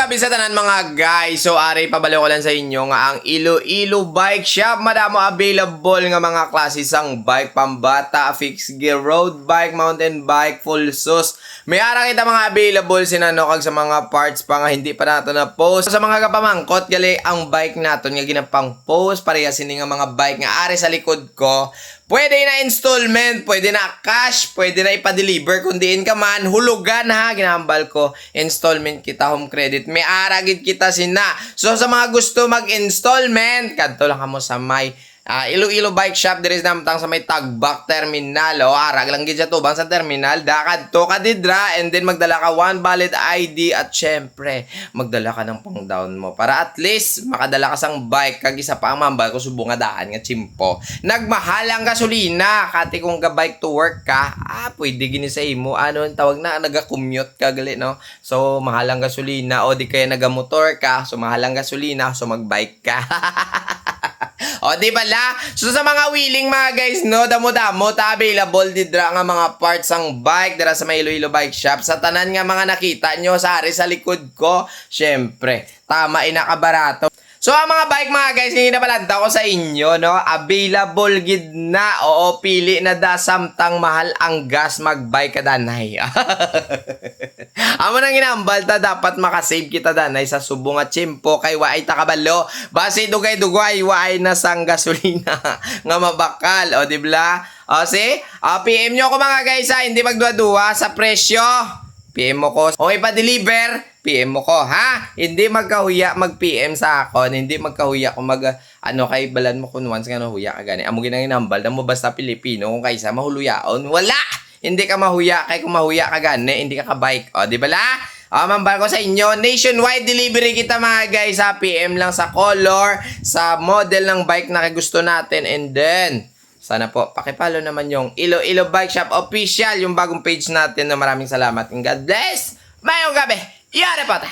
gabi sa tanan mga guys. So ari pabalik ko lang sa inyo nga ang Iloilo Bike Shop. Madamo available nga mga klase sang bike pambata, fixed gear, road bike, mountain bike, full sus. May ara kita mga available sinanokag sa mga parts pa nga hindi pa nato na post. Sa mga kapamangkot gali ang bike naton nga ginapang post pareha sini nga mga bike nga ari sa likod ko. Pwede na installment, pwede na cash, pwede na ipa-deliver kung diin ka man. Hulugan ha, ginahambal ko. Installment kita, home credit. May aragid kita sina. So sa mga gusto mag-installment, kadto lang kamo sa may Iloilo Bike Shop. There is namtang sa may Tagbak Terminal. O arag lang gid sa tubang sa terminal. Dakad to ka didra and then magdala ka one valid ID at syempre magdala ka ng pang down mo para at least makadala ka sang bike kag isa pa ang mambal ko subong nga daan nga chimpo. Nagmahal ang gasolina kati kung ga bike to work ka, pwede gini sa imo ano tawag na naga-commute ka gali no. So mahal ang gasolina o di kaya nagamotor ka, so mahal ang gasolina so magbike ka. O, di bala? So, sa mga willing mga guys, no, damo-damo, available didra nga mga parts ang bike dira sa may Iloilo Bike Shop. Sa tanan nga mga nakita nyo sa ari sa likod ko, syempre, tama inakabarato. So, ang mga bike mga guys, hindi na balanta ko sa inyo, no? Available gid na. Oo, pili na da samtang mahal ang gas magbike ka danay. Amo nang ginambal ta dapat makasave kita danay sa subong at chimpo kay waay takabalo. Base dugay-dugay waay na sang gasolina nga mabakal. O, di ba? O, si? PM nyo ko mga guys ha, hindi magduwa-duwa sa presyo. PM mo ko. Okay pa deliver, PM mo ko, ha? Hindi magkahuya mag-PM sa akon, hindi magkahuya kung kay balan mo kung once nga nahuya ka gani. Amo ginambal na mo basta Pilipino kung kaysa mahuluyaon. Wala! Hindi ka mahuya, kay kung mahuya ka gani, hindi ka ka-bike. O, di ba la? Mambal ko sa inyo, nationwide delivery kita mga guys, ha? PM lang sa color, sa model ng bike na gusto natin, and then sana po, pakipalo naman yung Iloilo Bike Shop Official, yung bagong page natin na maraming salamat. And God bless! Mayong gabi! Yara po ta!